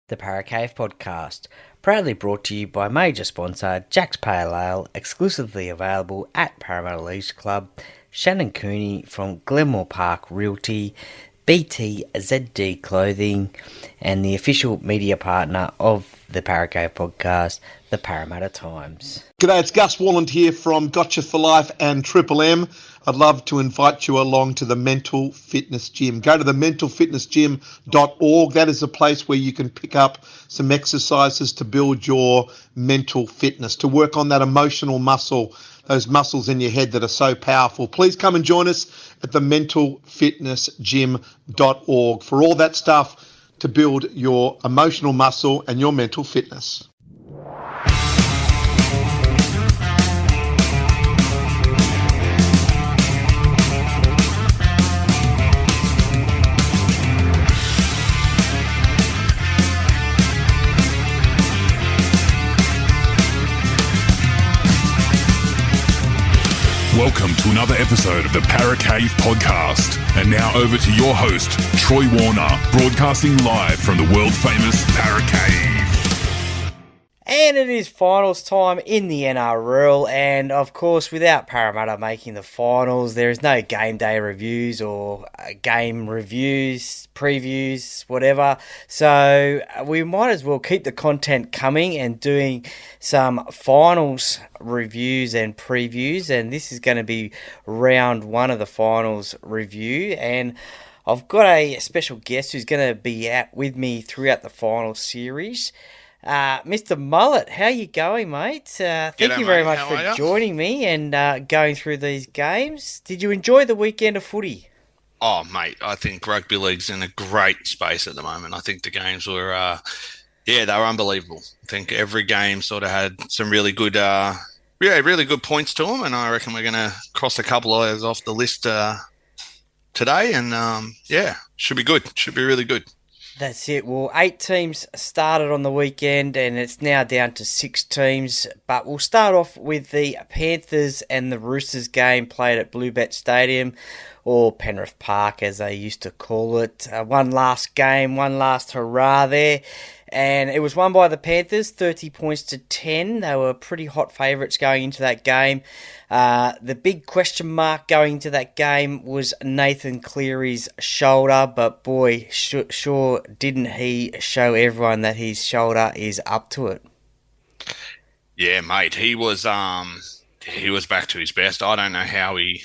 The Paracave Podcast, proudly brought to you by major sponsor Jack's Pale Ale, exclusively available at Parramatta Leisure Club, Shannon Cooney from Glenmore Park Realty, BTZD Clothing, and the official media partner of the Paracave Podcast, the Parramatta Times. G'day, it's Gus Walland here from Gotcha for Life and Triple M. I'd love to invite you along to the Mental Fitness Gym. Go to the mentalfitnessgym.org. That is a place where you can pick up some exercises to build your mental fitness, to work on that emotional muscle, those muscles in your head that are so powerful. Please come and join us at the mentalfitnessgym.org for all that stuff to build your emotional muscle and your mental fitness. Welcome to another episode of the Paracave Podcast. And now over to your host, Troy Warner, broadcasting live from the world-famous Paracave. And it is finals time in the NRL, and of course, without Parramatta making the finals, there is no game day reviews or game reviews, previews, whatever. So we might as well keep the content coming and doing some finals reviews and previews, and this is going to be round one of the finals review, and I've got a special guest who's going to be out with me throughout the final series. Mr Mullet, how you going, mate? Thank you very much for joining me and going through these games. Did you enjoy the weekend of footy? Oh, mate, I think rugby league's in a great space at the moment. I think the games were, they were unbelievable. I think every game sort of had some really good, really good points to them, and I reckon we're going to cross a couple of those off the list today, and should be good. Should be really good. That's it. Well, 8 teams started on the weekend, and it's now down to 6 teams. But we'll start off with the Panthers and the Roosters game played at Bluebet Stadium, or Penrith Park as they used to call it. One last game, one last hurrah there. And it was won by the Panthers, 30 points to 10. They were pretty hot favourites going into that game. The big question mark going into that game was Nathan Cleary's shoulder, but boy, sure didn't he show everyone that his shoulder is up to it. Yeah, mate, he was back to his best. I don't know how he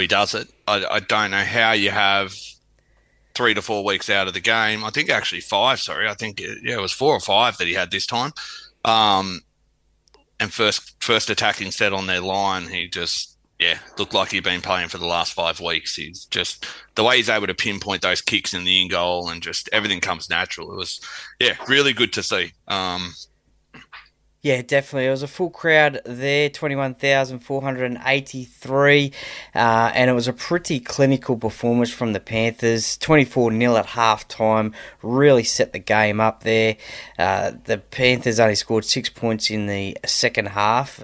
does it. I don't know how you have 3 to 4 weeks out of the game. I think actually 5, sorry. I think it was 4 or 5 that he had this time. And first attacking set on their line, he just, looked like he'd been playing for the last 5 weeks. He's just, the way he's able to pinpoint those kicks in the in-goal and just everything comes natural. It was, really good to see. Yeah, definitely. It was a full crowd there, 21,483, and it was a pretty clinical performance from the Panthers. 24-0 at halftime, really set the game up there. The Panthers only scored 6 points in the second half,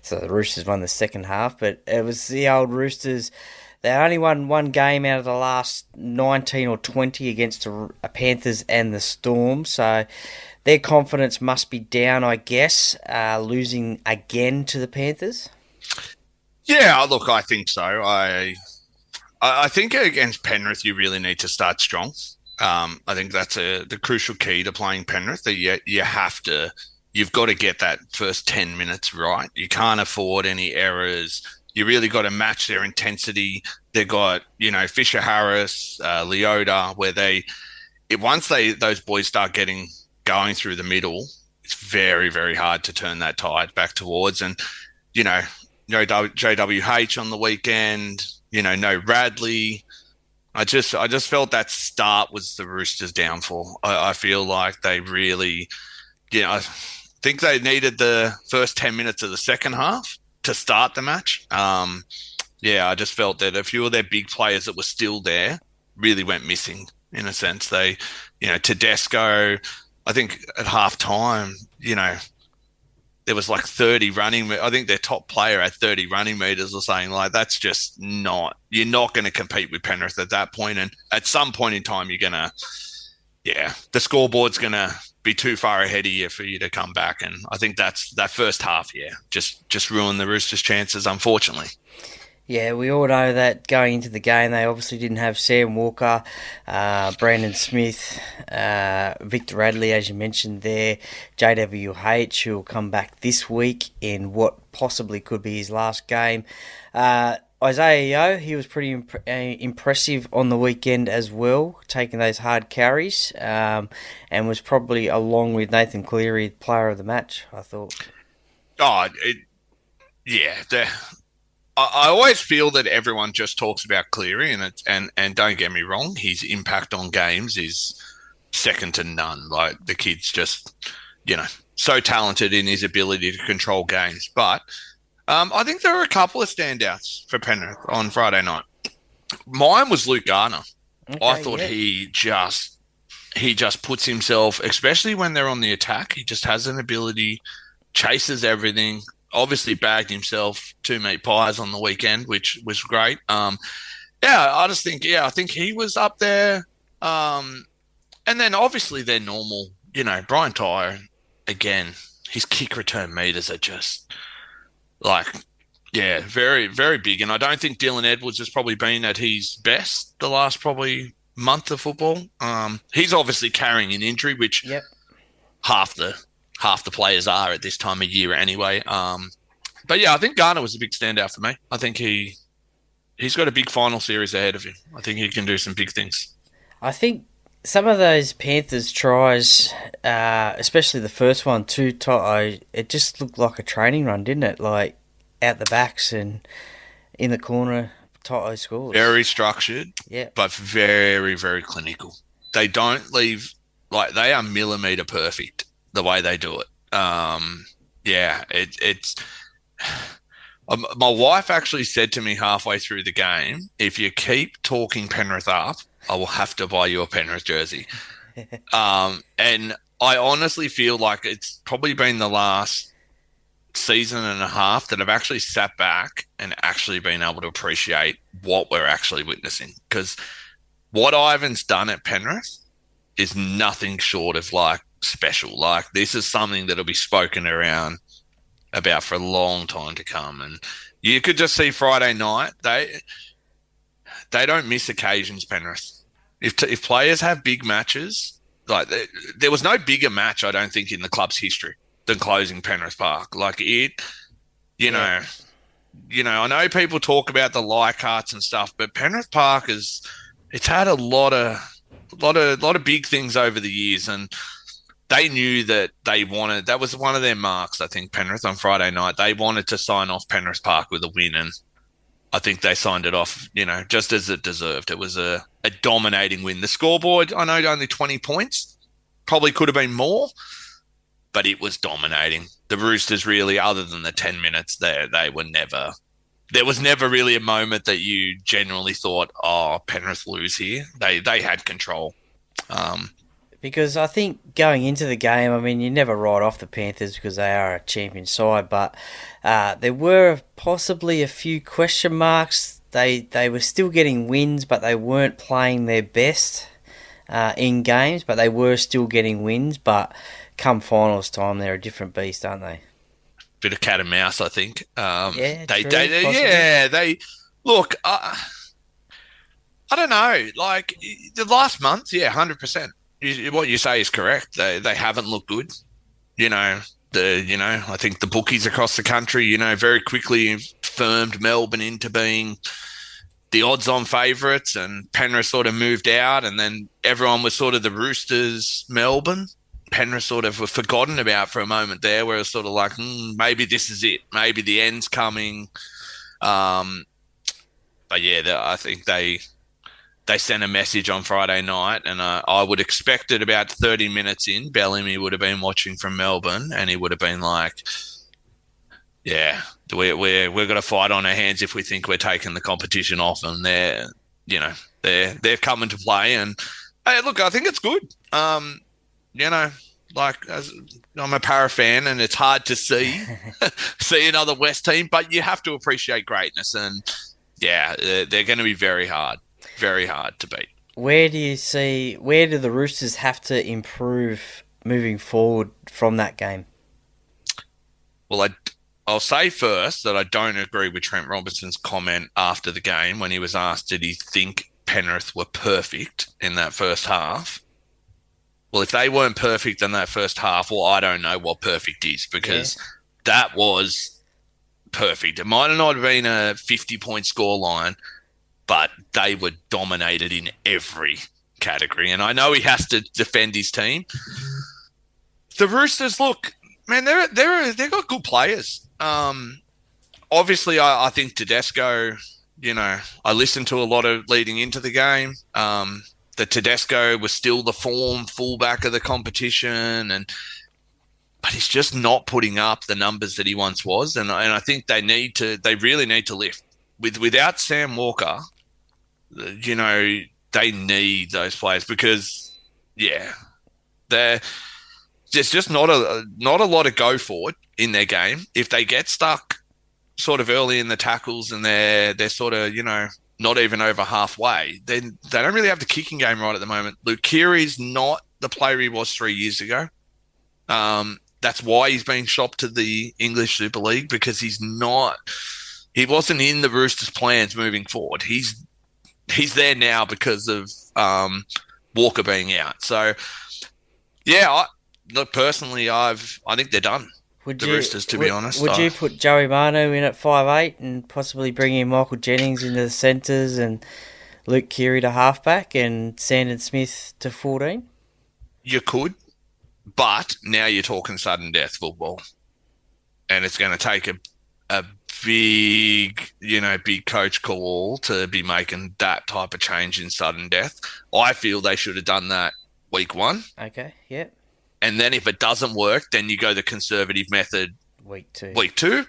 so the Roosters won the second half, but it was the old Roosters. They only won one game out of the last 19 or 20 against the Panthers and the Storm, so their confidence must be down, I guess, losing again to the Panthers. Yeah, look, I think so. I think against Penrith, you really need to start strong. I think that's the crucial key to playing Penrith. That you've got to get that first 10 minutes right. You can't afford any errors. You really got to match their intensity. They've got, Fisher Harris, Leota, where once those boys start going through the middle, it's very, very hard to turn that tide back towards. And, no JWH on the weekend, no Radley. I just felt that start was the Roosters' downfall. I feel like they really, I think they needed the first 10 minutes of the second half to start the match. I just felt that a few of their big players that were still there really went missing in a sense. They, Tedesco, I think at half time, there was like 30 running. I think their top player had 30 running meters or something like that's just not, you're not going to compete with Penrith at that point. And at some point in time, you're going to, yeah, the scoreboard's going to be too far ahead of you for you to come back. And I think that's that first half, just ruined the Roosters' chances, unfortunately. Yeah, we all know that going into the game, they obviously didn't have Sam Walker, Brandon Smith, Victor Radley, as you mentioned there, JWH, who will come back this week in what possibly could be his last game. Isaiah Yeo, he was pretty impressive on the weekend as well, taking those hard carries, and was probably, along with Nathan Cleary, player of the match, I thought. Oh, yeah. I always feel that everyone just talks about Cleary, and don't get me wrong, his impact on games is second to none. Like, the kid's just, so talented in his ability to control games. But I think there are a couple of standouts for Penrith on Friday night. Mine was Luke Garner. Okay, I thought he just puts himself, especially when they're on the attack, he just has an ability, chases everything. Obviously bagged himself 2 meat pies on the weekend, which was great. I think he was up there. And then obviously they're normal, Brian Tyre, again, his kick return meters are just very, very big. And I don't think Dylan Edwards has probably been at his best the last probably month of football. He's obviously carrying an injury, which half the players are at this time of year anyway. But yeah, I think Garner was a big standout for me. I think he's got a big final series ahead of him. I think he can do some big things. I think some of those Panthers tries, especially the first one too, Toto, it just looked like a training run, didn't it? Like out the backs and in the corner, Toto scores. Very structured, but very, very clinical. They don't leave, they are millimetre perfect the way they do it. It's my wife actually said to me halfway through the game, if you keep talking Penrith up, I will have to buy you a Penrith jersey. And I honestly feel like it's probably been the last season and a half that I've actually sat back and actually been able to appreciate what we're actually witnessing. Because what Ivan's done at Penrith is nothing short of special. This is something that'll be spoken around about for a long time to come. And you could just see Friday night, they don't miss occasions, Penrith. If players have big matches, there was no bigger match, I don't think, in the club's history than closing Penrith Park. I know people talk about the Leichhardts and stuff, but Penrith Park it's had a lot of big things over the years, and they knew that that was one of their marks, I think, Penrith on Friday night. They wanted to sign off Penrith Park with a win, and I think they signed it off, just as it deserved. It was a dominating win. The scoreboard, I know, only 20 points. Probably could have been more, but it was dominating. The Roosters really, other than the 10 minutes, they were never... There was never really a moment that you generally thought, Penrith lose here. They had control. Because I think going into the game, I mean, you never write off the Panthers because they are a champion side, but there were possibly a few question marks. They were still getting wins, but they weren't playing their best in games, but they were still getting wins. But come finals time, they're a different beast, aren't they? Bit of cat and mouse, I think. They look. I don't know. The last month, 100%. What you say is correct. They haven't looked good. I think the bookies across the country, very quickly firmed Melbourne into being the odds-on favourites, and Penrith sort of moved out, and then everyone was sort of the Roosters, Melbourne. Penrith sort of were forgotten about for a moment there, where it was sort of maybe this is it. Maybe the end's coming. But I think they sent a message on Friday night, and I would expect it about 30 minutes in, Bellamy would have been watching from Melbourne, and he would have been like, we're going to fight on our hands if we think we're taking the competition off, and they're coming to play. And hey, look, I think it's good. As I'm a Para fan, and it's hard to see another West team, but you have to appreciate greatness, and they're going to be very hard to beat. where do the Roosters have to improve moving forward from that game? Well, I'll say first that I don't agree with Trent Robinson's comment after the game when he was asked, did he think Penrith were perfect in that first half? Well, if they weren't perfect in that first half, well, I don't know what perfect is, because that was perfect. It might have not been a 50-point scoreline, but they were dominated in every category. And I know he has to defend his team. The Roosters, look, man, they've got good players. Obviously, I think Tedesco, I listened to a lot of leading into the game. That Tedesco was still the form fullback of the competition, but he's just not putting up the numbers that he once was. And I think they really need to lift. Without Sam Walker, they need those players because, there's just not a lot of go forward in their game. If they get stuck sort of early in the tackles and they're sort of, not even over halfway, then they don't really have the kicking game right at the moment. Luke Keary's not the player he was 3 years ago. That's why he's been shopped to the English Super League, because he wasn't in the Roosters' plans moving forward. He's there now because of Walker being out. So, personally, I think they're done. Roosters, to be honest. Would you put Joey Manu in at 5'8" and possibly bring in Michael Jennings into the centres and Luke Keary to halfback and Sandon Smith to 14? You could, but now you're talking sudden death football, and it's going to take a big coach call to be making that type of change in sudden death. I feel they should have done that week 1. Okay, yeah. And then if it doesn't work, then you go the conservative method week 2.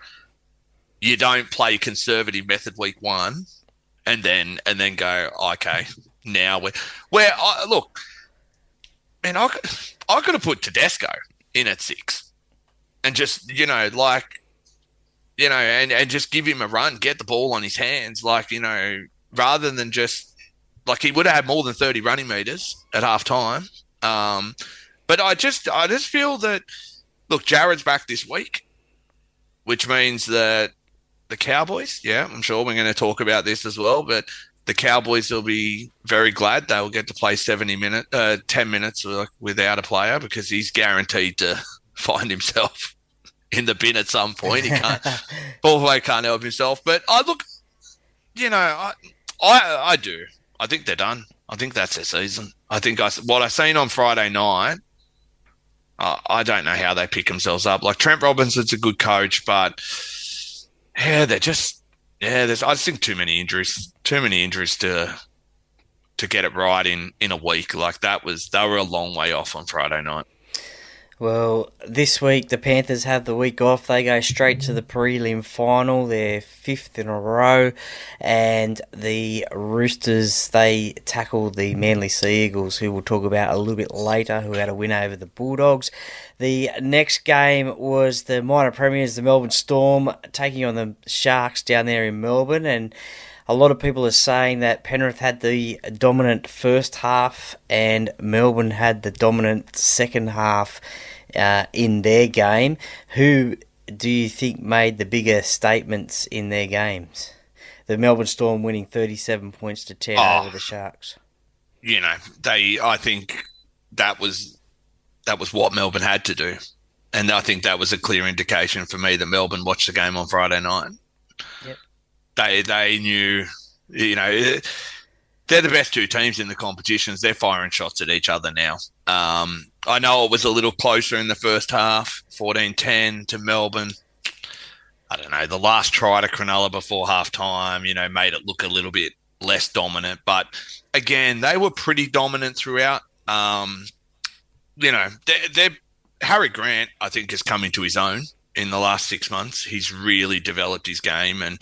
You don't play conservative method week 1 and then go, okay, now look, man, I could have put Tedesco in at 6 and just, and just give him a run, get the ball on his hands, rather than just, he would have had more than 30 running meters at half time. But I just feel that, look, Jared's back this week, which means that the Cowboys, I'm sure we're going to talk about this as well, but the Cowboys will be very glad they will get to play 10 minutes without a player, because he's guaranteed to find himself in the bin at some point. He can't, Ballway can't help himself. But I do. I think they're done. I think that's their season. I think what I seen on Friday night, I don't know how they pick themselves up. Trent Robinson's a good coach, but they're just I just think too many injuries to get it right in a week. They were a long way off on Friday night. Well, this week the Panthers have the week off. They go straight to the prelim final, their 5th in a row, and the Roosters, they tackle the Manly Sea Eagles, who we'll talk about a little bit later, who had a win over the Bulldogs. The next game was the minor premiers, the Melbourne Storm, taking on the Sharks down there in Melbourne, and a lot of people are saying that Penrith had the dominant first half and Melbourne had the dominant second half in their game. Who do you think made the bigger statements in their games? The Melbourne Storm winning 37 points to 10 over the Sharks. I think that was what Melbourne had to do. And I think that was a clear indication for me that Melbourne watched the game on Friday night. Yep. They knew, they're the best two teams in the competitions. They're firing shots at each other now. I know it was a little closer in the first half, 14-10 to Melbourne. I don't know, the last try to Cronulla before halftime, made it look a little bit less dominant. But again, they were pretty dominant throughout. Harry Grant, I think, has come into his own in the last 6 months. He's really developed his game, and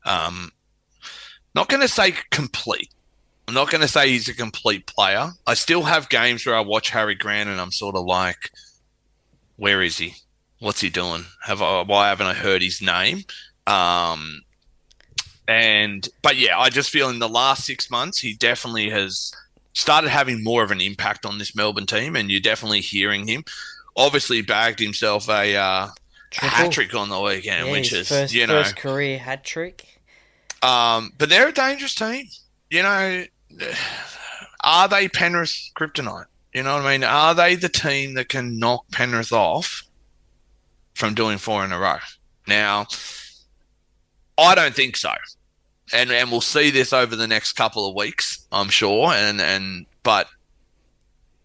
not going to say complete. I'm not going to say he's a complete player. I still have games where I watch Harry Grant and I'm sort of like, where is he? What's he doing? Why haven't I heard his name? But yeah, I just feel in the last 6 months, he definitely has started having more of an impact on this Melbourne team, and you're definitely hearing him. Obviously, bagged himself a hat trick on the weekend, which his is first career hat trick. But they're a dangerous team. Are they Penrith kryptonite? You know what I mean? Are they the team that can knock Penrith off from doing 4 in a row? Now, I don't think so. And we'll see this over the next couple of weeks, I'm sure. But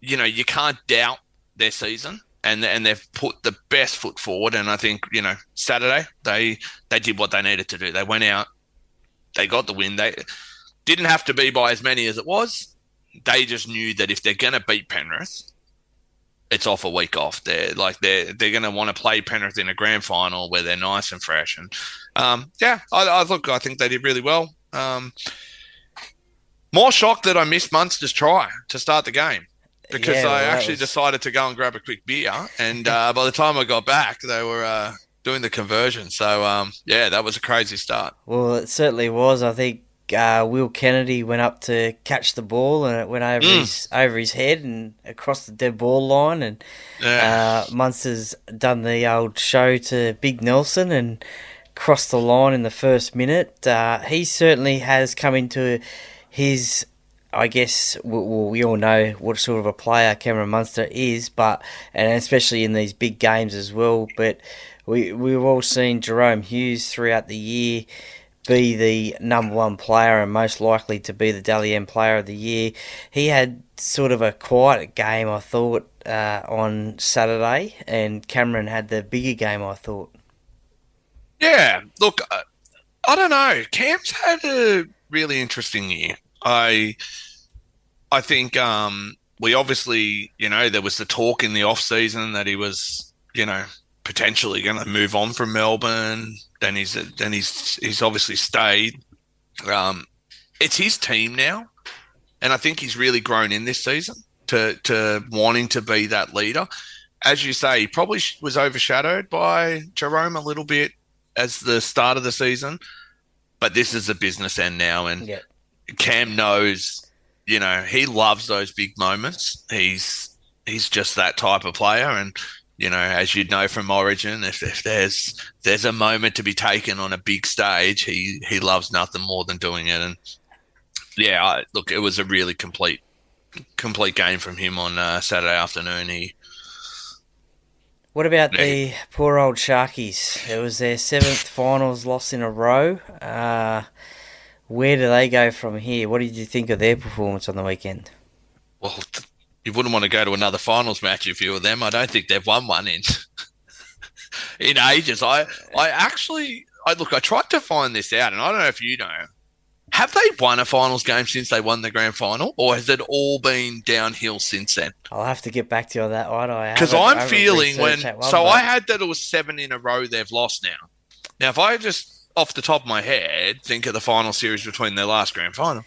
you can't doubt their season, and they've put the best foot forward. And I think Saturday they did what they needed to do. They went out, they got the win. They didn't have to be by as many as it was. They just knew that if they're going to beat Penrith, it's off a week off. They're going to want to play Penrith in a grand final where they're nice and fresh. And I think they did really well. More shocked that I missed Munster's try to start the game, because I actually decided to go and grab a quick beer. And by the time I got back, they were doing the conversion. So, that was a crazy start. Well, it certainly was. I think Will Kennedy went up to catch the ball, and it went over his head and across the dead ball line. And Munster's done the old show to Big Nelson and crossed the line in the first minute. He certainly has come into his, I guess, we all know what sort of a player Cameron Munster is, and especially in these big games as well. But we've all seen Jerome Hughes throughout the year be the number one player and most likely to be the Dally M Player of the Year. He had sort of a quiet game, I thought, on Saturday, and Cameron had the bigger game, I thought. Yeah, look, I don't know. Cam's had a really interesting year. I think we obviously, there was the talk in the off season that he was, potentially going to move on from Melbourne. Then he's obviously stayed. It's his team now, and I think he's really grown in this season to wanting to be that leader. As you say, he probably was overshadowed by Jerome a little bit as the start of the season, but this is a business end now, and Cam knows, he loves those big moments. He's just that type of player, and as you'd know from Origin, if there's a moment to be taken on a big stage, he loves nothing more than doing it. And look, it was a really complete game from him on Saturday afternoon. What about the poor old Sharkies? It was their 7th finals loss in a row. Where do they go from here? What did you think of their performance on the weekend? Well, you wouldn't want to go to another finals match if you were them. I don't think they've won one in ages. I tried to find this out, and I don't know if you know. Have they won a finals game since they won the grand final, or has it all been downhill since then? I'll have to get back to you on that one. Because I'm feeling I had that it was 7 in a row they've lost now. Now, if I just off the top of my head think of the final series between their last grand final,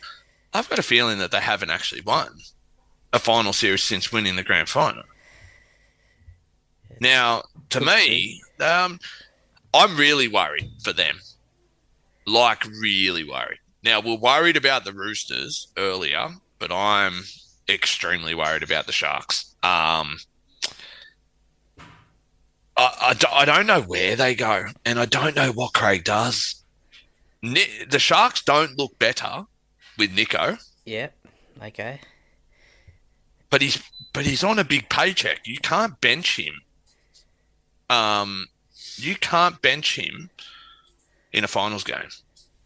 I've got a feeling that they haven't actually won a final series since winning the grand final. Now, to me, I'm really worried for them. Like, really worried. Now, we're worried about the Roosters earlier, but I'm extremely worried about the Sharks. I don't know where they go, and I don't know what Craig does. The Sharks don't look better with Nico. Yeah, okay. But he's on a big paycheck. You can't bench him. You can't bench him in a finals game.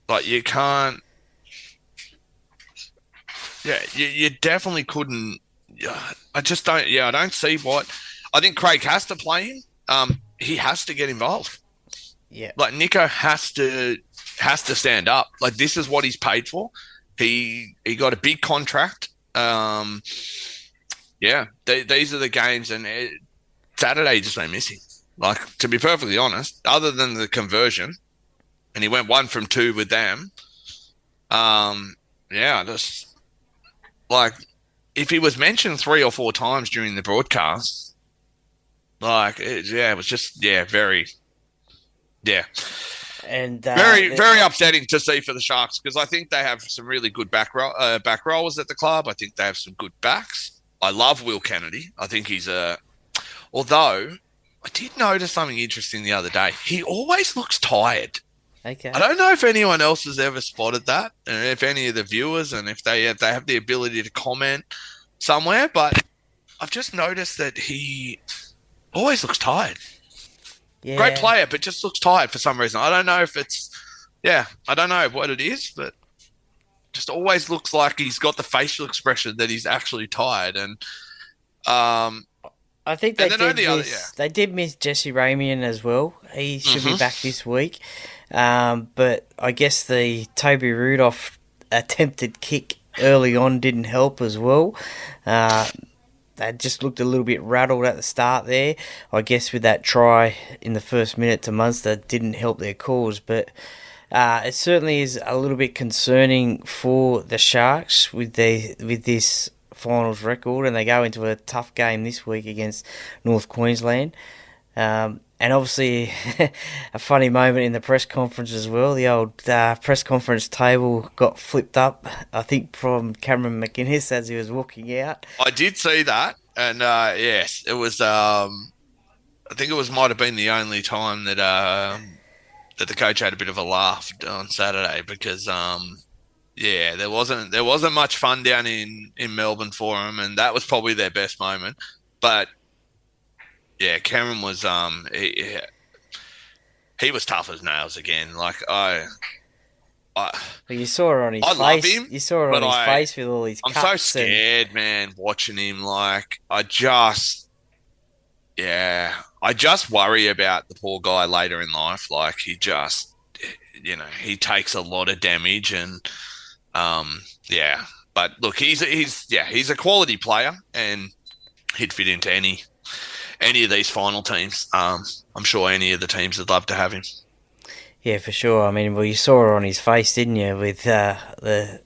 Like, you can't. Yeah, you definitely couldn't. I just don't. Yeah, I don't see what. I think Craig has to play him. He has to get involved. Yeah, like Nico has to stand up. Like, this is what he's paid for. He got a big contract. These are the games, and Saturday just went missing. Like, to be perfectly honest, other than the conversion, and he went 1 from 2 with them. Just like, if he was mentioned 3 or 4 times during the broadcast, like, it was just very, yeah. And very upsetting to see for the Sharks because I think they have some really good back rollers at the club. I think they have some good backs. I love Will Kennedy. I think he's although I did notice something interesting the other day. He always looks tired. Okay. I don't know if anyone else has ever spotted that, and if any of the viewers, and if they have the ability to comment somewhere, but I've just noticed that he always looks tired. Yeah. Great player, but just looks tired for some reason. I don't know if it's, I don't know what it is, but just always looks like he's got the facial expression that he's actually tired. And I think they did miss Jesse Ramian as well. He should be back this week. But I guess the Toby Rudolph attempted kick early on didn't help as well. They just looked a little bit rattled at the start there. I guess with that try in the first minute to Munster didn't help their cause. But it certainly is a little bit concerning for the Sharks with this finals record, and they go into a tough game this week against North Queensland. And obviously, a funny moment in the press conference as well. The old press conference table got flipped up, I think, from Cameron McInnes as he was walking out. I did see that, and yes, it was. I think it might have been the only time that that the coach had a bit of a laugh on Saturday because, there wasn't much fun down in Melbourne for him, and that was probably their best moment, but. Yeah, Cameron was he was tough as nails again. Like you saw it on his face. Love him, you saw it on his face with all his cuts. I'm so scared, man, watching him. Like I just worry about the poor guy later in life. Like he just, he takes a lot of damage, and But look, he's a quality player, and he'd fit into any of these final teams. I'm sure any of the teams would love to have him. Yeah, for sure. I mean, well, you saw it on his face, didn't you? With I think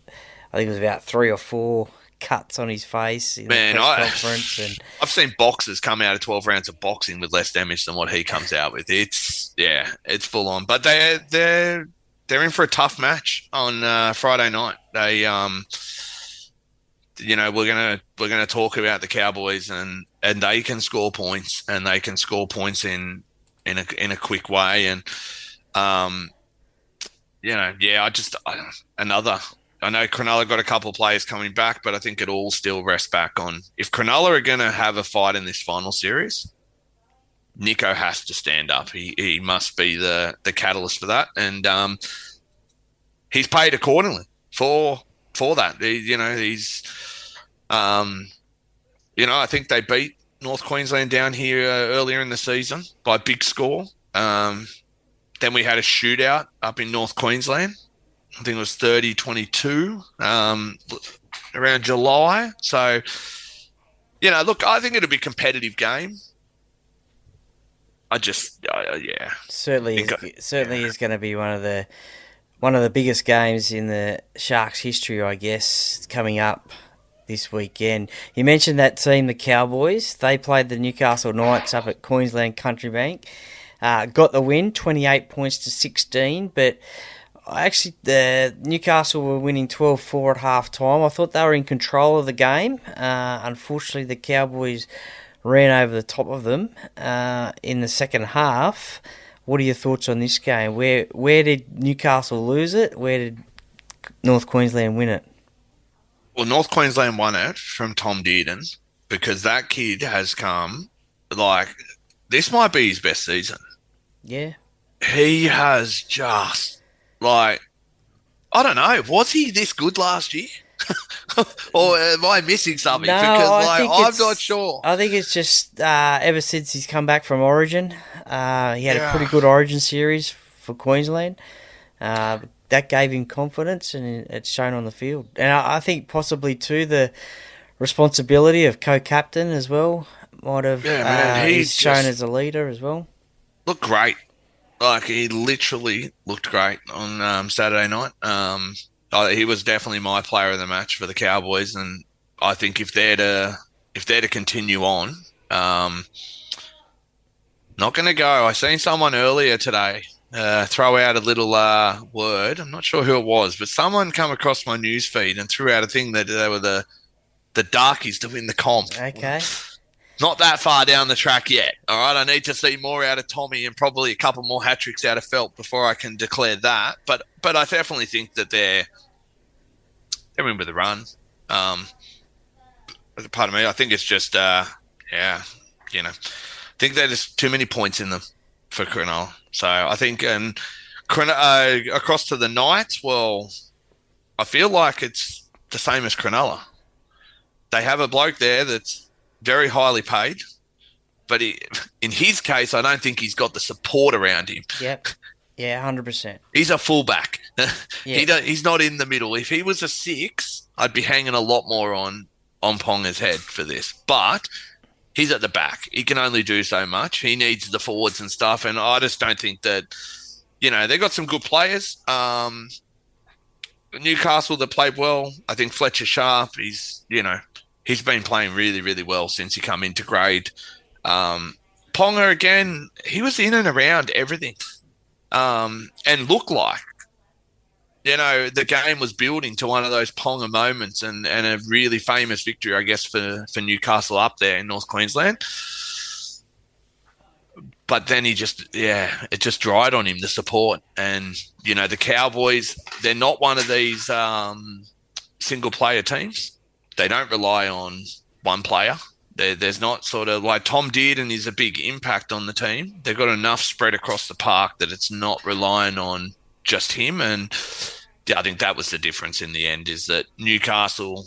it was about 3 or 4 cuts on his face in the press conference. And I've seen boxers come out of 12 rounds of boxing with less damage than what he comes out with. It's full on. But they're in for a tough match on Friday night. They we're gonna talk about the Cowboys and they can score points, and they can score points in a quick way, and I know Cronulla got a couple of players coming back, but I think it all still rests back on if Cronulla are gonna have a fight in this final series. Nico has to stand up. He must be the catalyst for that, and he's paid accordingly for that. I think they beat North Queensland down here earlier in the season by a big score. Then we had a shootout up in North Queensland. I think it was 30-22 around July. So, look, I think it'll be a competitive game. Certainly is going to be one of the biggest games in the Sharks' history, I guess, coming up this weekend. You mentioned that team, the Cowboys. They played the Newcastle Knights up at Queensland Country Bank. Got the win, 28 points to 16, but actually the Newcastle were winning 12-4 at half-time. I thought they were in control of the game. Unfortunately, the Cowboys ran over the top of them in the second half. What are your thoughts on this game? Where did Newcastle lose it? Where did North Queensland win it? Well, North Queensland won it from Tom Dearden because that kid has come, this might be his best season. Yeah. He has just, I don't know, was he this good last year? Or am I missing something? No, because I'm not sure. I think it's just ever since he's come back from Origin, he had a pretty good Origin series for Queensland. That gave him confidence, and it's shown on the field. And I think possibly too the responsibility of co-captain as well might have. He's shown as a leader as well. Looked great. He literally looked great on Saturday night. He was definitely my player of the match for the Cowboys, and I think if they're to continue on, not going to go. I seen someone earlier today throw out a little word. I'm not sure who it was, but someone come across my news feed and threw out a thing that they were the darkies to win the comp. Okay. Not that far down the track yet. All right, I need to see more out of Tommy and probably a couple more hat tricks out of Felt before I can declare that. But I definitely think that they're in with a run. Pardon me. I think it's just I think there's too many points in them for Cronulla. So I think across to the Knights, well, I feel like it's the same as Cronulla. They have a bloke there that's very highly paid, but in his case, I don't think he's got the support around him. Yep. Yeah, 100%. He's a fullback. Yeah. He's not in the middle. If he was a 6, I'd be hanging a lot more on Ponga's head for this. But he's at the back. He can only do so much. He needs the forwards and stuff, and I just don't think that, they've got some good players. Newcastle, that played well. I think Fletcher Sharp, he's been playing really, really well since he come into grade. Ponga, again, he was in and around everything and looked like, the game was building to one of those Ponga moments and a really famous victory, I guess, for Newcastle up there in North Queensland. But then it just dried on him, the support. And, the Cowboys, they're not one of these single-player teams. They don't rely on one player. There's not sort of like Tom Dearden is a big impact on the team. They've got enough spread across the park that it's not relying on just him. And I think that was the difference in the end, is that Newcastle,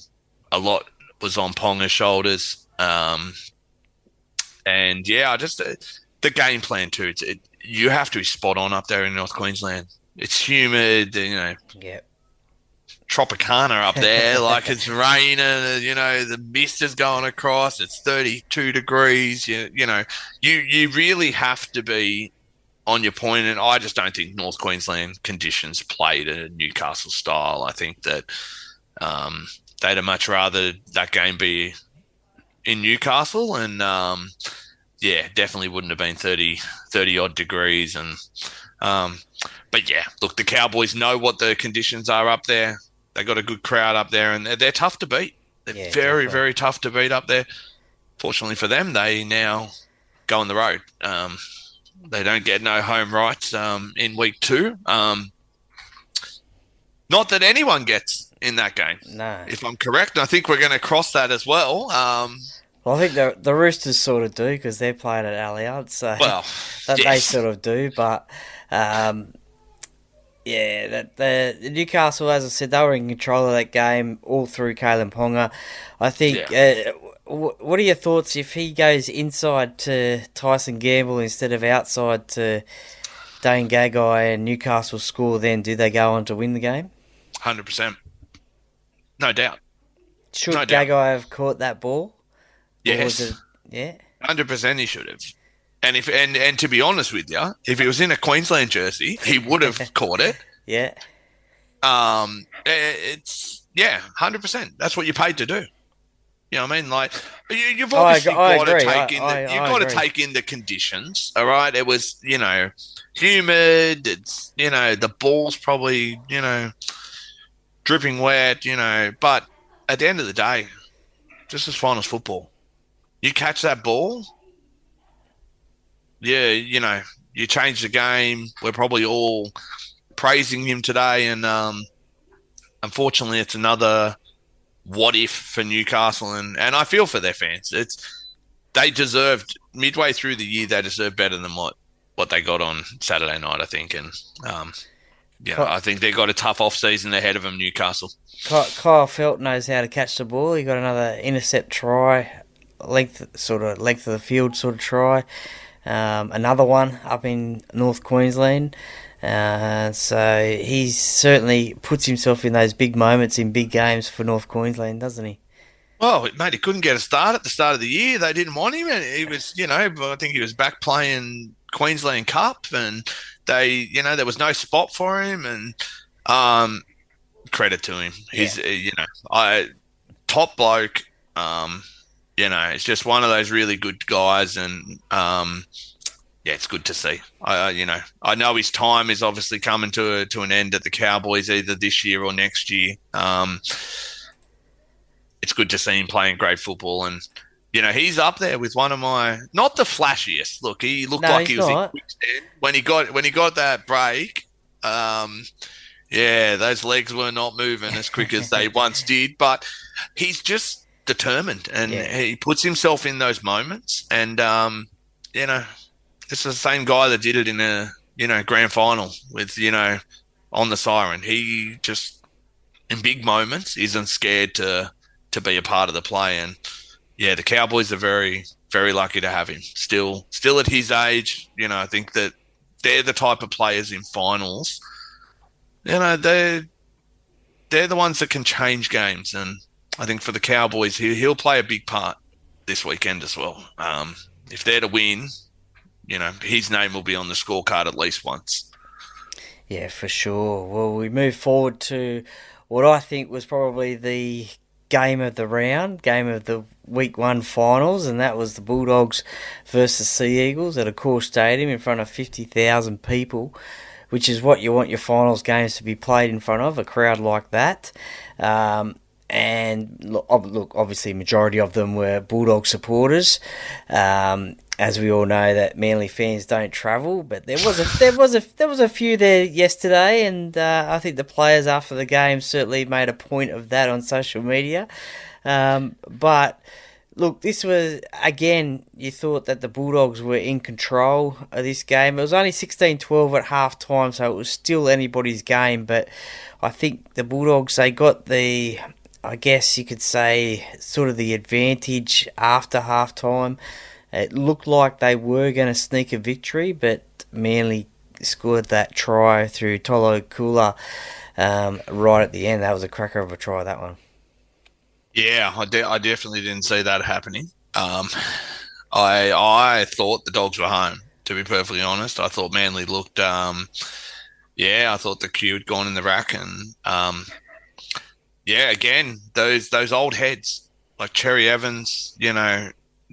a lot was on Ponga's shoulders. The game plan too. You have to be spot on up there in North Queensland. It's humid, Yep. Tropicana up there, like it's raining, the mist is going across, it's 32 degrees, you really have to be on your point, and I just don't think North Queensland conditions played a Newcastle style. I think that they'd have much rather that game be in Newcastle, and definitely wouldn't have been 30 odd degrees, and but yeah, look, the Cowboys know what the conditions are up there. They got a good crowd up there, and they're tough to beat. They're very, very tough to beat up there. Fortunately for them, they now go on the road. They don't get no home rights in week 2. Not that anyone gets in that game. No. If I'm correct, I think we're going to cross that as well. Well, I think the Roosters sort of do because they're playing at Allianz, so they sort of do. But the Newcastle, as I said, they were in control of that game all through Kalen Ponga. I think. What are your thoughts if he goes inside to Tyson Gamble instead of outside to Dane Gagai and Newcastle score? Then do they go on to win the game? 100%, no doubt. Should Gagai have caught that ball? Yes. 100% he should have. And and to be honest with you, if he was in a Queensland jersey, he would have caught it. Yeah. It's 100%. That's what you're paid to do. You know what I mean? Like, you've obviously got to take in the conditions. All right, it was humid. It's the ball's probably dripping wet. But at the end of the day, just as fine as football. You catch that ball, you change the game. We're probably all praising him today, and unfortunately, it's another what if for Newcastle, and I feel for their fans. They deserved midway through the year. They deserved better than what they got on Saturday night, I think, and I think they got a tough off season ahead of them. Newcastle. Kyle Felt knows how to catch the ball. He got another intercept try. Length of the field sort of try. Another one up in North Queensland. So he certainly puts himself in those big moments in big games for North Queensland, doesn't he? Well, mate, he couldn't get a start at the start of the year. They didn't want him, and he was, I think he was back playing Queensland Cup, and there was no spot for him, and credit to him. He's, top bloke. It's just one of those really good guys, and yeah, it's good to see. I know his time is obviously coming to an end at the Cowboys either this year or next year. It's good to see him playing great football, and he's up there with one of my not the flashiest. Look, he looked No, like he's he was in not. quicksand when he got that break. Yeah, those legs were not moving as quick as they once did, but he's just determined, and he puts himself in those moments, and it's the same guy that did it in a grand final with on the siren. He just in big moments isn't scared to be a part of the play, and yeah, the Cowboys are very, very lucky to have him. Still at his age, I think that they're the type of players in finals. They're the ones that can change games, and I think for the Cowboys, he'll play a big part this weekend as well. If they're to win, his name will be on the scorecard at least once. Yeah, for sure. Well, we move forward to what I think was probably the game of the round, game of the week one finals, and that was the Bulldogs versus Sea Eagles at a core stadium in front of 50,000 people, which is what you want your finals games to be played in front of, a crowd like that. And look, obviously, majority of them were Bulldog supporters. As we all know, that Manly fans don't travel, but there was a few there yesterday, and I think the players after the game certainly made a point of that on social media. But look, this was, again, you thought that the Bulldogs were in control of this game. It was only 16-12 at half time, so it was still anybody's game, but I think the Bulldogs, they got I guess you could say, sort of the advantage after half time. It looked like they were going to sneak a victory, but Manly scored that try through Tolo Kula right at the end. That was a cracker of a try, that one. Yeah, I definitely didn't see that happening. I thought the Dogs were home, to be perfectly honest. I thought Manly looked, I thought the queue had gone in the rack, and again, those old heads like Cherry Evans,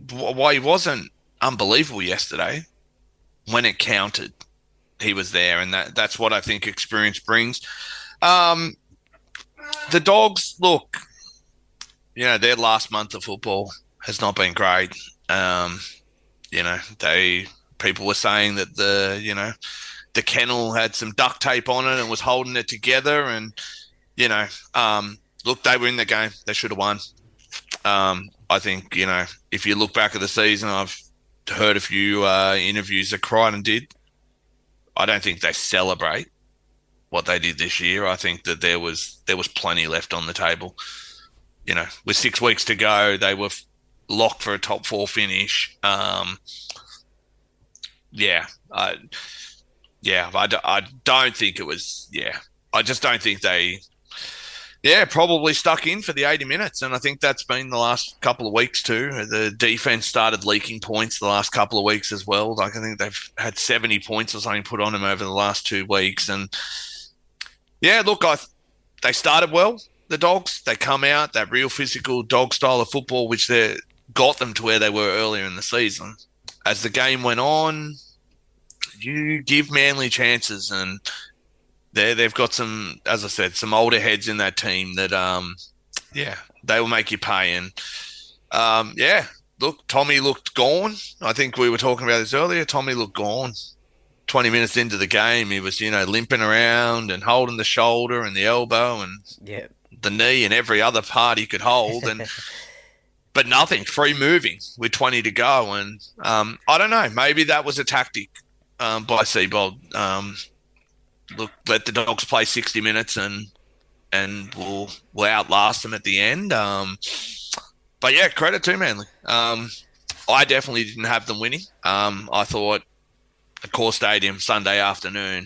why he wasn't unbelievable yesterday, when it counted, he was there, and that's what I think experience brings. The Dogs, look, their last month of football has not been great. People were saying that the kennel had some duct tape on it and was holding it together, and look, they were in the game. They should have won. I think, if you look back at the season, I've heard a few interviews that Crichton did. I don't think they celebrate what they did this year. I think that there was plenty left on the table. With 6 weeks to go, they were locked for a top 4 finish. I don't think it was. I just don't think they. Probably stuck in for the 80 minutes, and I think that's been the last couple of weeks too. The defense started leaking points the last couple of weeks as well. Like, I think they've had 70 points or something put on them over the last 2 weeks, and look, they started well. The Dogs, they come out that real physical dog style of football, which they got them to where they were earlier in the season. As the game went on, you give Manly chances, and they've got some, as I said, some older heads in that team that, they will make you pay. And, look, Tommy looked gone. I think we were talking about this earlier. Tommy looked gone. 20 minutes into the game, he was, limping around and holding the shoulder and the elbow and the knee and every other part he could hold. And but nothing, free moving with 20 to go. And I don't know, maybe that was a tactic by Seabold. Look, let the Dogs play 60 minutes and we'll outlast them at the end. But credit to Manly. I definitely didn't have them winning. I thought a core stadium Sunday afternoon,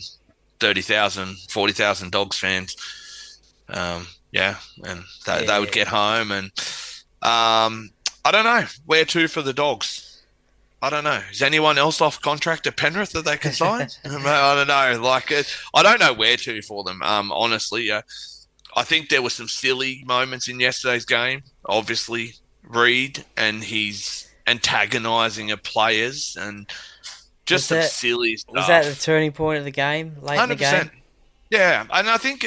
30,000, 40,000 Dogs fans. And they would get home, and I don't know where to for the Dogs. I don't know. Is anyone else off contract at Penrith that they can sign? I don't know. I don't know where to for them. Honestly, I think there were some silly moments in yesterday's game. Obviously, Reid and his antagonising of players, and Just some silly stuff. Was that the turning point of the game, late in the game? 100%. Yeah, and I think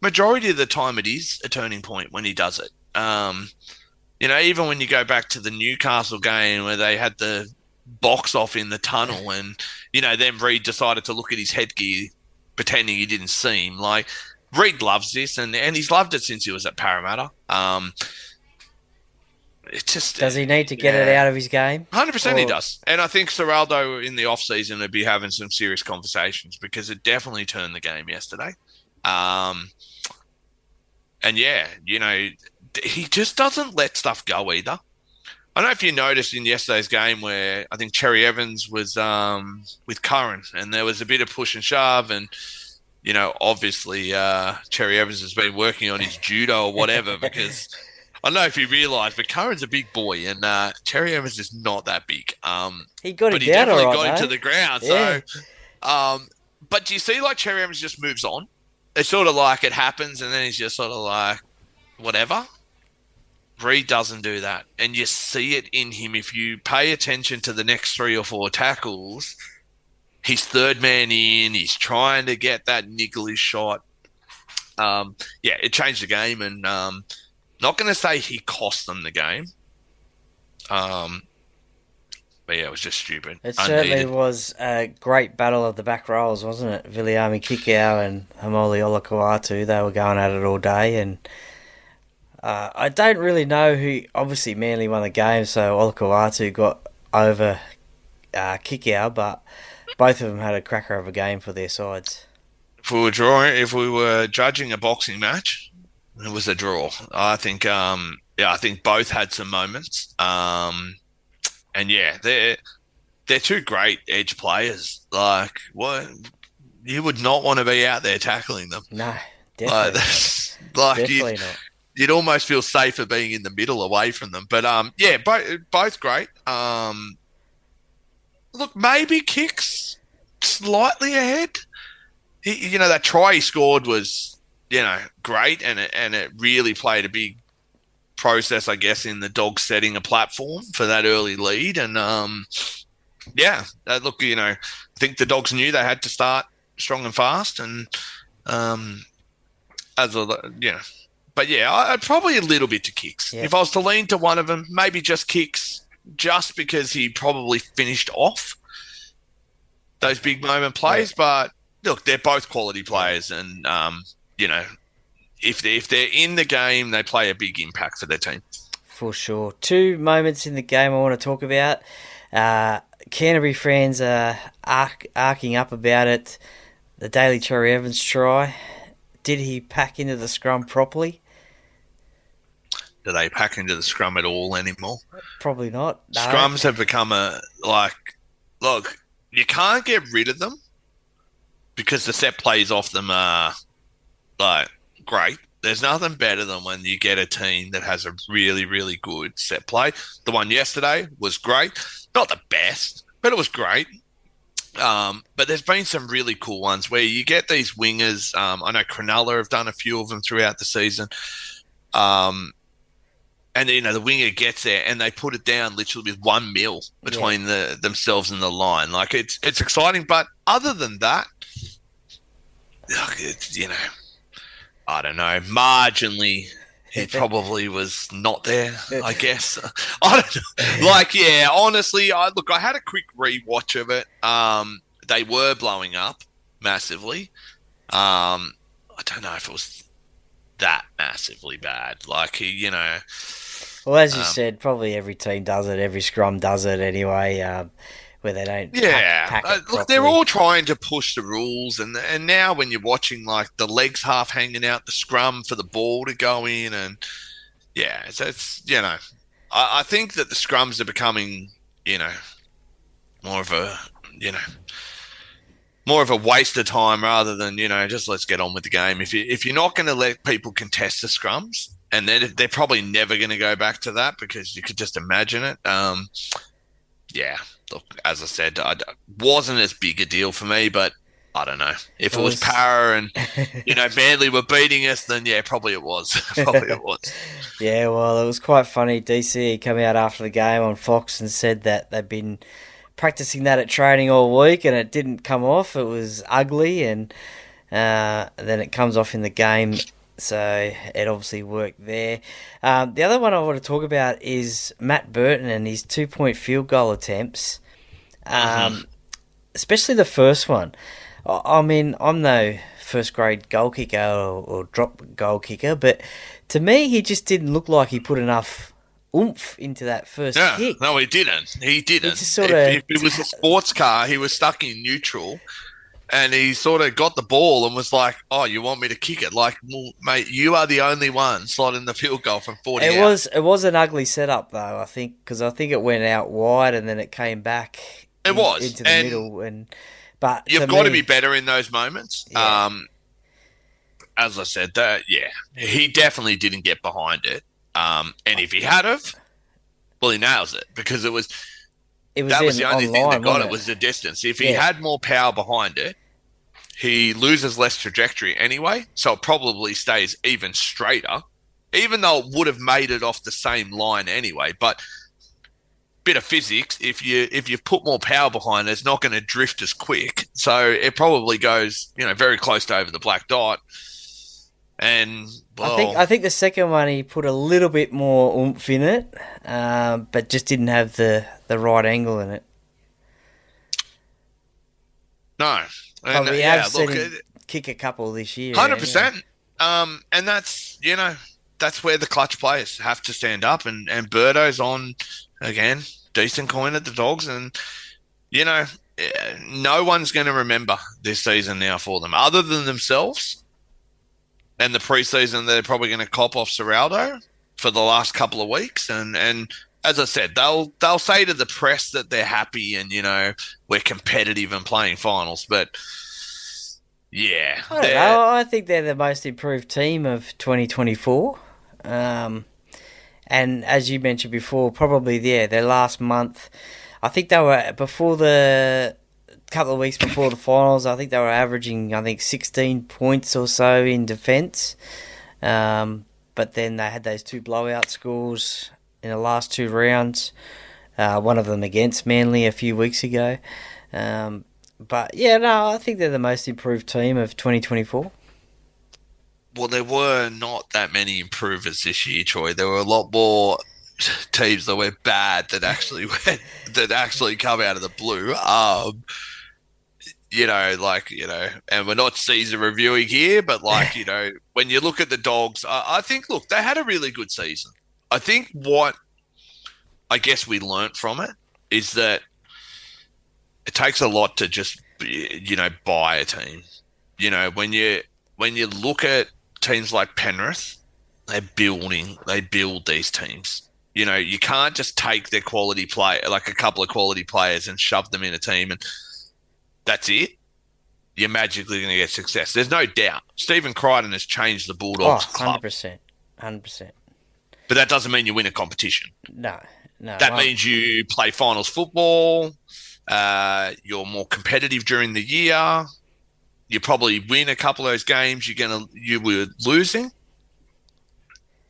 majority of the time it is a turning point when he does it. Even when you go back to the Newcastle game where they had the box off in the tunnel and, then Reid decided to look at his headgear pretending he didn't see him. Like, Reid loves this, and he's loved it since he was at Parramatta. Does he need to get it out of his game? 100% he does. And I think Seraldo in the off-season would be having some serious conversations because it definitely turned the game yesterday. He just doesn't let stuff go either. I don't know if you noticed in yesterday's game where I think Cherry Evans was with Curran and there was a bit of push and shove and, obviously Cherry Evans has been working on his judo or whatever because I don't know if you realise, but Curran's a big boy and Cherry Evans is not that big. He got him to the ground. Yeah. So, but do you see like Cherry Evans just moves on? It's sort of like it happens and then he's just sort of like, whatever. Reid doesn't do that. And you see it in him. If you pay attention to the next 3 or 4 tackles, he's third man in. He's trying to get that niggly shot. It changed the game. And not going to say he cost them the game. But yeah, it was just stupid. It certainly was a great battle of the back rows, wasn't it? Viliami Kikau and Hamoli Olakuatu, they were going at it all day. And I don't really know who... Obviously, Manly won the game, so Olakuatu got over Kikau, but both of them had a cracker of a game for their sides. If we were judging a boxing match, it was a draw. I think both had some moments. And yeah, they're two great edge players. Like, what you would not want to be out there tackling them. No, definitely not. Definitely not. You'd almost feel safer being in the middle away from them. But both great. Look, maybe Kicks slightly ahead. That try he scored was, great, and it really played a big process, I guess, in the Dogs setting a platform for that early lead. And I think the Dogs knew they had to start strong and fast. And I'd probably a little bit to Kicks. Yeah. If I was to lean to one of them, maybe just Kicks, just because he probably finished off those big moment plays. Yeah. But look, they're both quality players, and if they're in the game, they play a big impact for their team. For sure. 2 moments in the game I want to talk about. Canterbury fans are arcing up about it. The Daly Cherry Evans try. Did he pack into the scrum properly? Do they pack into the scrum at all anymore? Probably not. No. Scrums have become look, you can't get rid of them because the set plays off them are great. There's nothing better than when you get a team that has a really, really good set play. The one yesterday was great. Not the best, but it was great. But there's been some really cool ones where you get these wingers. I know Cronulla have done a few of them throughout the season. And the winger gets there and they put it down literally with 1 mil between themselves and the line. Like it's exciting, but other than that, I don't know. Marginally, he probably was not there, I guess. I don't know. Honestly, I had a quick rewatch of it. They were blowing up massively. I don't know if it was that massively bad. Well, as you said, probably every team does it. Every scrum does it anyway. Where they don't pack it look, they're all trying to push the rules, and now when you're watching the legs half hanging out the scrum for the ball to go in, and it's I think that the scrums are becoming more of a waste of time rather than just let's get on with the game. If you're not going to let people contest the scrums, and they're probably never going to go back to that because you could just imagine it. Look, as I said, it wasn't as big a deal for me, but I don't know. If it was Para and, Manly were beating us, then probably it was. Yeah, well, it was quite funny. DC came out after the game on Fox and said that they've been practicing that at training all week, and it didn't come off. It was ugly, and then it comes off in the game. So it obviously worked there. The other one I want to talk about is Matt Burton and his 2-point field goal attempts, especially the first one. I mean, I'm no first grade goal kicker or drop goal kicker, but to me, he just didn't look like he put enough oomph into that first kick. No, he didn't. He didn't. If it was a sports car, he was stuck in neutral. And he sort of got the ball and was like, "Oh, you want me to kick it? Like, well, mate, you are the only one slotting the field goal from 40 out." It was an ugly setup though, I think, because I think it went out wide and then it came back. Into the middle, but you've got to be better in those moments. Yeah. As I said, he definitely didn't get behind it. And if he had have, well, he nails it because that was the only thing that got it was the distance. If he had more power behind it, he loses less trajectory anyway, so it probably stays even straighter, even though it would have made it off the same line anyway. But bit of physics, if you put more power behind it, it's not going to drift as quick. So it probably goes, very close to over the black dot. And I think the second one he put a little bit more oomph in it, but just didn't have the right angle in it. No, and we have seen him kick a couple this year. 100%. And that's where the clutch players have to stand up. And Birdo's on again, decent coin at the Dogs, and no one's going to remember this season now for them other than themselves. And the preseason, they're probably going to cop off Serraldo for the last couple of weeks. And as I said, they'll say to the press that they're happy and, we're competitive and playing finals. But, yeah. I don't know. I think they're the most improved team of 2024. And as you mentioned before, probably, their last month, I think they were couple of weeks before the finals, I think they were averaging 16 points or so in defence, but then they had those 2 blowout scores in the last 2 rounds, one of them against Manly a few weeks ago, but I think they're the most improved team of 2024. Well, there were not that many improvers this year, Troy. There were a lot more teams that were bad that actually come out of the blue. And we're not season reviewing here, but when you look at the Dogs, I think, look, they had a really good season. I think what I guess we learnt from it is that it takes a lot to just, buy a team. When you look at teams like Penrith, they build these teams. You can't just take their quality play, like a couple of quality players, and shove them in a team and that's it. You're magically going to get success. There's no doubt. Stephen Crichton has changed the Bulldogs club. 100%. But that doesn't mean you win a competition. No. That means you play finals football. You're more competitive during the year. You probably win a couple of those games you were losing.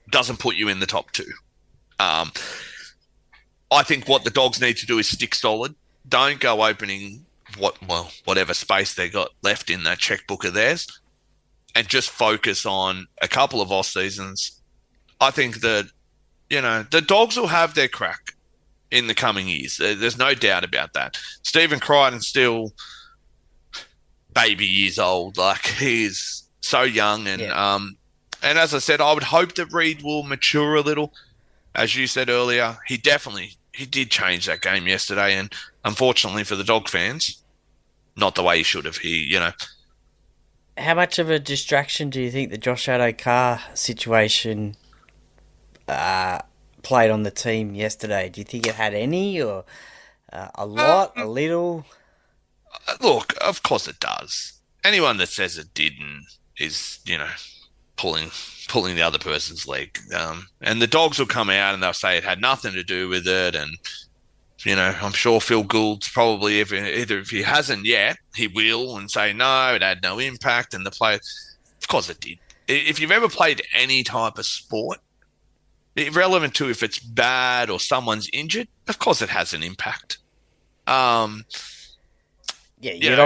Doesn't put you in the top 2. I think what the Dogs need to do is stick solid. Don't go opening whatever space they got left in that checkbook of theirs, and just focus on a couple of off seasons. I think that the Dogs will have their crack in the coming years. There's no doubt about that. Stephen Crichton's still baby years old. Like, he's so young, and as I said, I would hope that Reid will mature a little. As you said earlier, he did change that game yesterday, and unfortunately for the Dog fans, not the way he should have. How much of a distraction do you think the Josh Addo-Carr situation played on the team yesterday? Do you think it had any, or a lot, a little? Look, of course it does. Anyone that says it didn't is, pulling the other person's leg. And the Dogs will come out and they'll say it had nothing to do with it. And, I'm sure Phil Gould's probably, if he hasn't yet, he will, and say, no, it had no impact. And the player, of course it did. If you've ever played any type of sport, irrelevant to if it's bad or someone's injured, of course it has an impact. Yeah, You you'd know,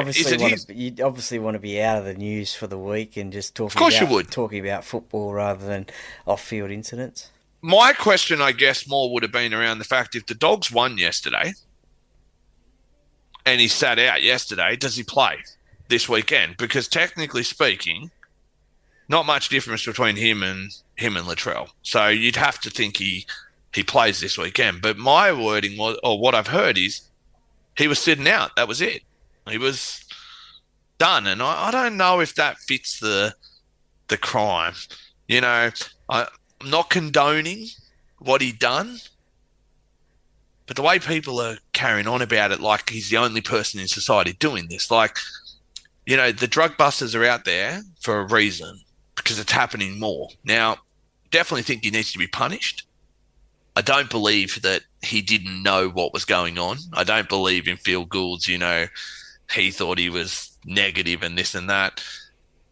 obviously want to be out of the news for the week and just you would. talking about football rather than off-field incidents. My question, I guess, more would have been around the fact if the Dogs won yesterday and he sat out yesterday, does he play this weekend? Because technically speaking, not much difference between him and Latrell. So you'd have to think he plays this weekend. But my wording was, or what I've heard is, he was sitting out. That was it. He was done. And I don't know if that fits the crime. You know, I'm not condoning what he done, but the way people are carrying on about it like he's the only person in society doing this, like, you know, the drug busters are out there for a reason because it's happening more. Now, definitely think he needs to be punished. I don't believe that he didn't know what was going on. I don't believe in Phil Gould's, you know, he thought he was negative and this and that.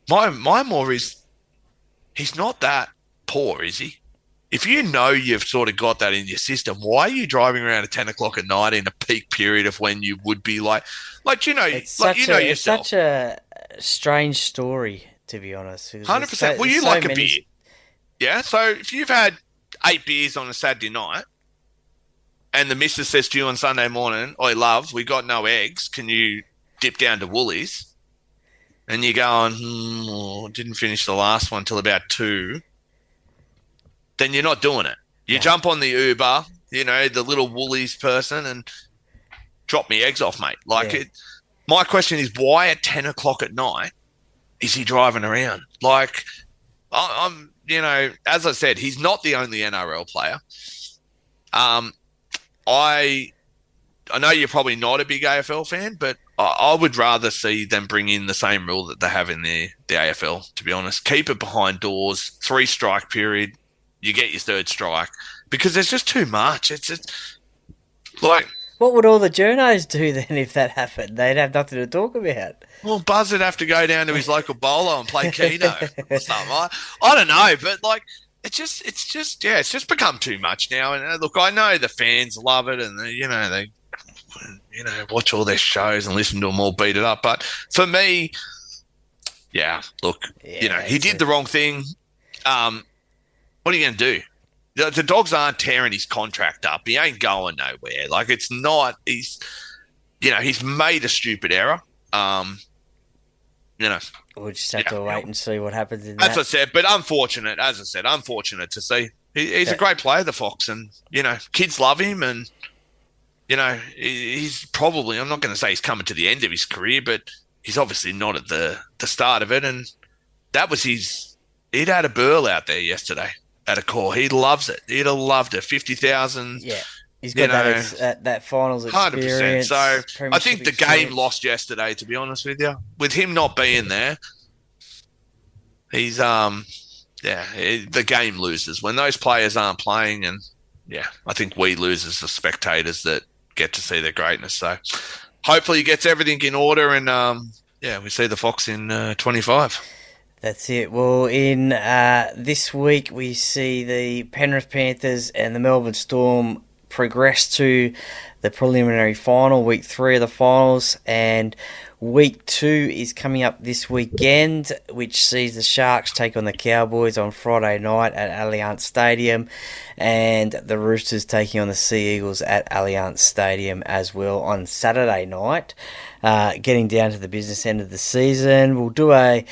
My more is, he's not that poor, is he? If you know you've sort of got that in your system, why are you driving around at 10 o'clock at night in a peak period of when you would be like you know, yourself? It's such a strange story, to be honest. 100%. Well, you like a beer. Yeah, so if you've had 8 beers on a Saturday night and the missus says to you on Sunday morning, "Oi, love, we got no eggs. Can you dip down to Woolies?" And you're going, didn't finish the last one till about 2. Then you're not doing it. You jump on the Uber, you know, the little Woolies person, and drop me eggs off, mate. My question is, why at 10 o'clock at night is he driving around? Like, I'm, you know, as I said, he's not the only NRL player. I know you're probably not a big AFL fan, but I would rather see them bring in the same rule that they have in the AFL, to be honest. Keep it behind doors, 3-strike period. You get your 3rd strike, because there's just too much. It's like, what would all the journos do then if that happened? They'd have nothing to talk about. Well, Buzz would have to go down to his local bowler and play Keno or something. I don't know, but like, it's just become too much now. And look, I know the fans love it, and they watch all their shows and listen to them all beat it up. But for me, he did the wrong thing. What are you going to do? The Dogs aren't tearing his contract up. He ain't going nowhere. Like, it's not. He's made a stupid error. We'll just have to wait and see what happens in that. As I said, but unfortunate to see. He's a great player, the Fox, and, you know, kids love him, and, you know, he's probably, I'm not going to say he's coming to the end of his career, but he's obviously not at the start of it, and that was he'd had a burl out there yesterday at a core. He loves it. He'd have loved it. 50,000. Yeah. He's got that finals experience. 100%. So I think the game lost yesterday, to be honest with you. With him not being there, he's the game loses when those players aren't playing, and I think we lose as the spectators that get to see their greatness. So hopefully he gets everything in order, and we see the Fox in 25. That's it. Well, in this week we see the Penrith Panthers and the Melbourne Storm progress to the preliminary final, week 3 of the finals, and week 2 is coming up this weekend, which sees the Sharks take on the Cowboys on Friday night at Allianz Stadium, and the Roosters taking on the Sea Eagles at Allianz Stadium as well on Saturday night. Getting down to the business end of the season, we'll do a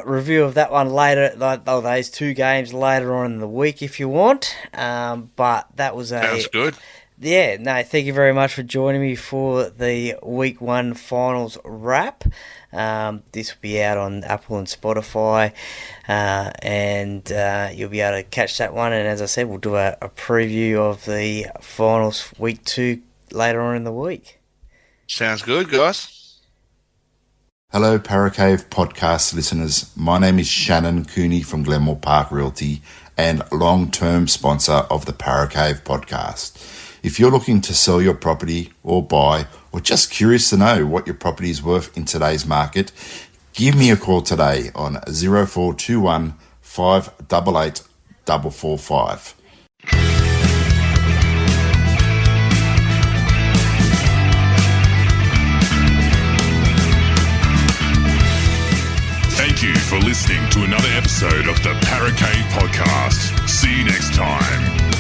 review of that one later, those 2 games later on in the week if you want. But that was Sounds good. Yeah, no, thank you very much for joining me for the Week 1 Finals wrap. This will be out on Apple and Spotify, and you'll be able to catch that one. And as I said, we'll do a preview of the Finals Week 2 later on in the week. Sounds good, guys. Hello, Paracave podcast listeners. My name is Shannon Cooney from Glenmore Park Realty and long-term sponsor of the Paracave podcast. If you're looking to sell your property or buy, or just curious to know what your property is worth in today's market, give me a call today on 0421 588 445. episode of the Paracave Podcast. See you next time.